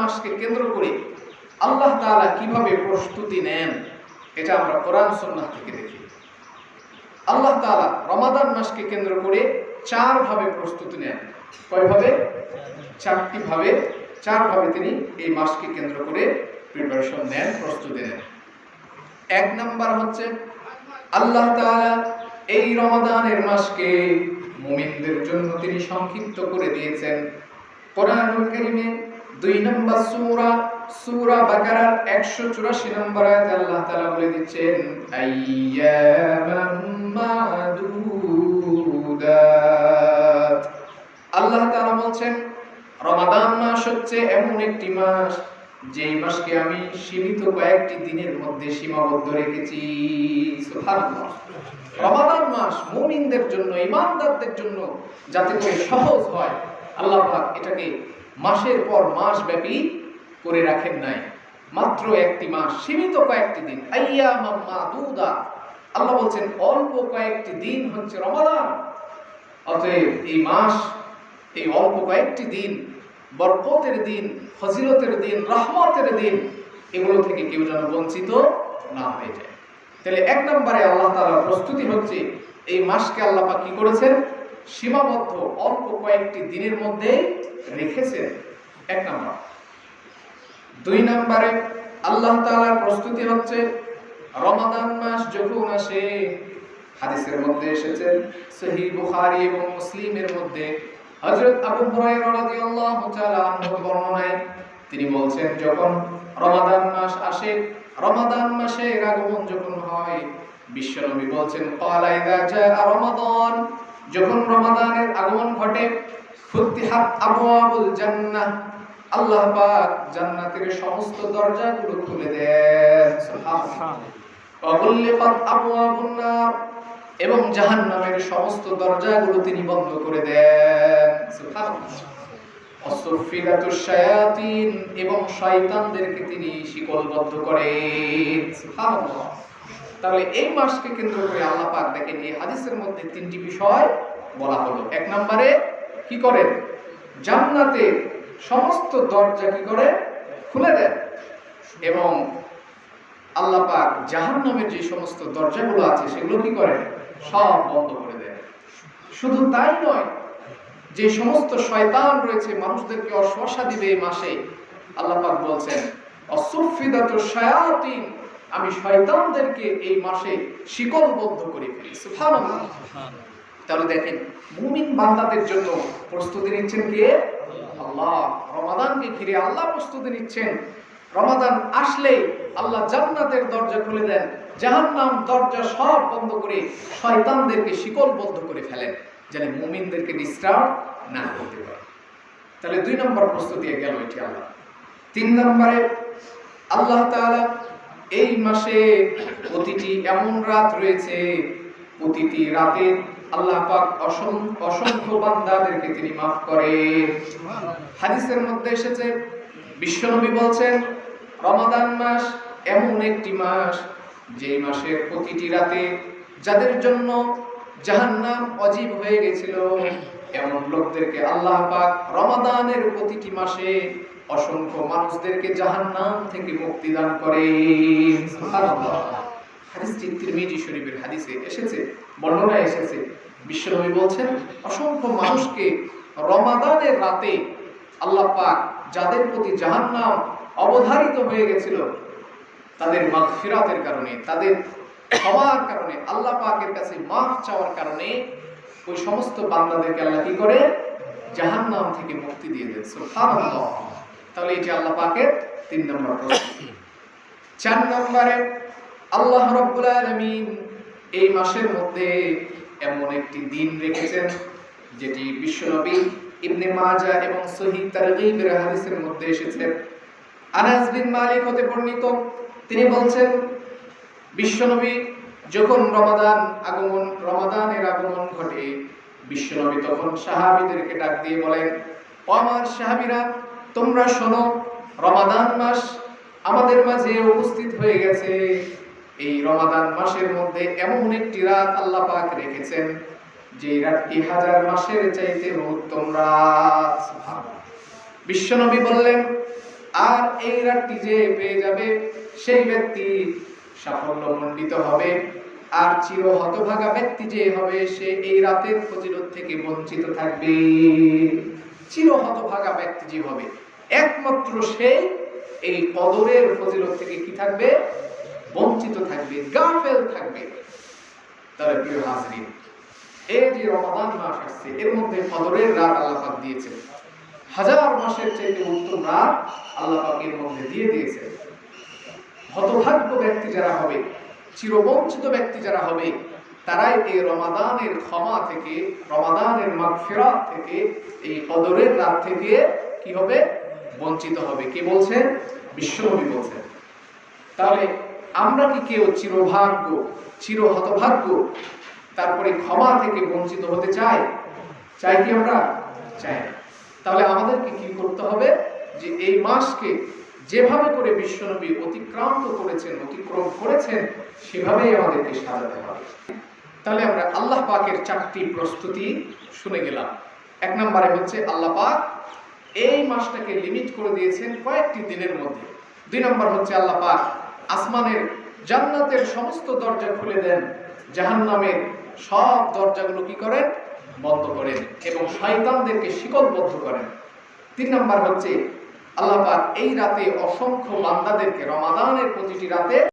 মাসকে কেন্দ্র করে আল্লাহ তাআলা কিভাবে প্রস্তুতি নেন এটা আমরা কোরআন সুন্নাহ থেকে দেখি। আল্লাহ তাআলা রমাদান মাসকে কেন্দ্র করে 4 ভাবে প্রস্তুতি নেন। কয়ভাবে? 4টি ভাবে, 4 ভাবে তিনি এই মাসকে কেন্দ্র করে প্রিপারেশন নেন, প্রস্তুতি নেন। 1 নাম্বার হচ্ছে আল্লাহ তাআলা এই রমাদানের মাসকে মুমিনদের জন্য তিনি সংক্ষিপ্ত করে দিয়েছেন। কোরআনুল কারীমে 2 নম্বর সূরা বাকারার 184 নম্বর আয়াতে আল্লাহ তাআলা বলে দিচ্ছেন আইয়ামান মাদুদাত। আল্লাহ তাআলা বলছেন রমাদান মাস হচ্ছে এমন একটি মাস যেই মাসকে আমি সীমিত কয়েকটি দিনের মধ্যে সীমাবদ্ধ রেখেছি। সুবহানাল্লাহ। রমাদান মাস মুমিনদের জন্য, ঈমানদারদের জন্য যাতে করে সহজ হয়, আল্লাহ পাক এটাকে মাসের পর মাস ব্যাপী করে রাখেন নাই। মাত্র একটি মাস, সীমিত কয়েকটি দিন, আইয়ামাম মাদুদা। আল্লাহ বলছেন অল্প কয়েকটি দিন হচ্ছে রমাদান। অতএব এই মাস, এই অল্প কয়েকটি দিন বরকতের দিন, ফজিলতের দিন, রহমতের দিন, এগুলো থেকে কেউ যেন বঞ্চিত না হয়ে যায়। তাহলে 1 নম্বরে আল্লাহ তাআলার প্রস্তুতি হচ্ছে এই মাসকে আল্লাহ পাক কি করেছেন? সীমাবদ্ধ অল্প কয়েকটি দিনের মধ্যে রেখেছেন। 1 নম্বর। 2 নম্বরে আল্লাহ তাআলার প্রস্তুতি হচ্ছে রমাদান মাস যখন আসে, হাদিসের মধ্যে এসেছে, সহিহ বুখারী এবং মুসলিমের মধ্যে হযরত আবু হুরায়রা রাদিয়াল্লাহু তাআলা আনহু বর্ণনায় তিনি বলছেন, যখন রমাদান মাস আসে, রমাদান মাসের আগমন যখন হয়, বিশ্বনবী বলছেন ক্বালা ইযা জাআ রমাদান, যখন রমাদানের আগমন ঘটে, ফুতিহাত আবওয়াবুল জান্নাহ, আল্লাহ পাক জান্নাতের সমস্ত দরজাগুলো খুলে দেন। সুবহানাল্লাহ। ওয়া গুল্লিকাত আবওয়াবুন নার, এবং জাহান্নামের সমস্ত দরজাগুলো তিনি বন্ধ করে দেন। সুবহানাল্লাহ। অসফিলাতুশ শায়াতিন, এবং শয়তানদেরকে তিনি শিকলবদ্ধ করেন। সুবহানাল্লাহ। তাহলে এই মাসকে কেন্দ্র করে আল্লাহ পাক দেখেন এই হাদিসের মধ্যে 3টি বিষয় বলা হলো। 1 নম্বরে কি করেন? জান্নাতের সমস্ত দরজা কি করে? খুলে দেন। এবং আল্লাহ পাক জাহান্নামের যে সমস্ত দরজাগুলো আছে সেগুলো কি করেন? সব বন্ধ করে দেন। শুধু তাই নয়, যে সমস্ত শয়তান রয়েছে মানুষদেরকে অশ্বাসা দিবে এই মাসে, আল্লাহ পাক বলছেন অসফিদাতুশ শায়াতিন, আমি শয়তানদেরকে এই মাসে শিকলবদ্ধ করে ফেলি। সুবহানাল্লাহ। তাহলে দেখেন মুমিন বান্দাদের জন্য প্রস্তুতি নিচ্ছেন কে? আল্লাহ। রমাদানকে ঘিরে আল্লাহ প্রস্তুতি নিচ্ছেন। রমাদান আসলে আল্লাহ জান্নাতের দরজা খুলে দেন, জাহান্নাম দরজা সব বন্ধ করে শয়তানদেরকে শিকলবদ্ধ করে ফেলেন, যেন মুমিনদেরকে ডিস্টার্ব না করতে পারে। তাহলে 2 নম্বর প্রস্তুতি গেল এটি আল্লাহ। 3 নম্বরে আল্লাহ তাআলা এই মাসে প্রতিটি এমন রাত রয়েছে, প্রতিটি রাতে আল্লাহ পাক অসংখ্য বান্দাদেরকে তিনি মাফ করেন। হাদিসের মধ্যে এসেছে, বিশ্বনবী বলছেন রমাদান মাস এমন একটি মাস যে মাসের প্রতিটি রাতে যাদের জন্য জাহান্নাম অজীব হয়ে গেছিল, এমন লোকদেরকে আল্লাহ পাক রমাদানের প্রতিটি মাসে অসংখ্য মানুষদেরকে জাহান্নাম থেকে মুক্তি দান করেন। সুবহানাল্লাহ। হাদিসটি তিরমিজি শরীফের হাদিসে এসেছে, বর্ণনায় এসেছে, বিশ্বনবী বলছেন অসংখ্য মানুষকে রমাদানের রাতে আল্লাহ পাক যাদের প্রতি জাহান্নাম অবধারিত হয়ে গেছিল, তাদের মাগফিরাতের কারণে, তাদের ক্ষমার কারণে, আল্লাহ পাকের কাছে মাফ চাওয়ার কারণে ওই সমস্ত বান্দাদেরকে আল্লাহ কি করে? জাহান্নাম থেকে মুক্তি দিয়ে দেন। সুবহানাল্লাহ। তাহলে এটি আল্লাহ পাকের 3 নম্বর প্রস্তুতি। 4 নম্বরে আল্লাহ রাব্বুল আলামিন এই মাসের মধ্যে এমন একটি দিন রেখেছেন যেটি বিশ্বনবী ইবনে মাজাহ এবং সহিহ তারগীবের হাদিসের মধ্যে এসেছে। আনাস বিন মালিক হতে বর্ণিত, তিনি বলছেন বিশ্বনবী যখন রমাদানের আগমন ঘটে, বিশ্বনবী তখন সাহাবীদেরকে ডাক দিয়ে বলেন, ও আমার সাহাবীরা, তোমরা শোনো, রমাদান মাস আমাদের মাঝে উপস্থিত হয়ে গেছে। এই রমাদান মাসের মধ্যে এমন একটি রাত আল্লাহ পাক রেখেছেন যে রাতটি 1000 মাসের চাইতে উত্তম রাত। বিশ্বনবী বললেন, আর এই রাতটি যে পেয়ে যাবে সেই ব্যক্তি সাফল্যমণ্ডিত হবে। আর চির হতভাগা ব্যক্তি যে হবে সে এই রাতের ফজিলত থেকে বঞ্চিত থাকবে। চির হতভাগা ব্যক্তি যে হবে একমাত্র সে এই কদরের ফজিলত থেকে কি থাকবে? বঞ্চিত থাকবে, গাফেল থাকবে। তাহলে প্রিয় হাজরিন, এই যে রমাদান মাস আসছে এর মধ্যে কদরের রাত আল্লাহ পাক দিয়েছেন। হাজার মাসের চাইতে উত্তম রাত আল্লাহ পাক এর মধ্যে দিয়ে দিয়েছেন। হতভাগ্য ব্যক্তি যারা হবে, চিরবঞ্চিত ব্যক্তি যারা হবে, তারাই এই রমাদানের ক্ষমা থেকে, রমাদানের মাগফিরাত থেকে, এই কদরের রাত থেকে কি হবে? বঞ্চিত হবে। কে বলছেন? বিশ্বনবী বলছেন। তাহলে আমরা কি কেউ চিরভাগ্য, চির হতভাগ্য, তারপরে ক্ষমা থেকে বঞ্চিত হতে চাই? চাই কি আমরা? চাই। তাহলে আমাদেরকে কি করতে হবে? যে এই মাসকে যেভাবে করে বিশ্বনবী অতিক্রাম করেছেন সেভাবেই আমাদেরকে সাজাতে হবে। তাহলে আমরা আল্লাহ পাকের 4টি প্রস্তুতি শুনে গেলাম। 1 নম্বরে হচ্ছে আল্লাহ পাক এই মাসটাকে লিমিট করে দিয়েছেন কয়েকটি দিনের মধ্যে। 2 নম্বর হচ্ছে আল্লাহ পাক আসমানের জান্নাতের সমস্ত দরজা খুলে দেন, জাহান্নামের সব দরজাগুলো কি করেন? বন্ধ করেন এবং শয়তানদেরকে শিকলবদ্ধ করেন। 3 নম্বর হচ্ছে আল্লাহ পাক এই রাতে অসংখ্য বান্দাদেরকে, রমাদানের প্রতিটি রাতে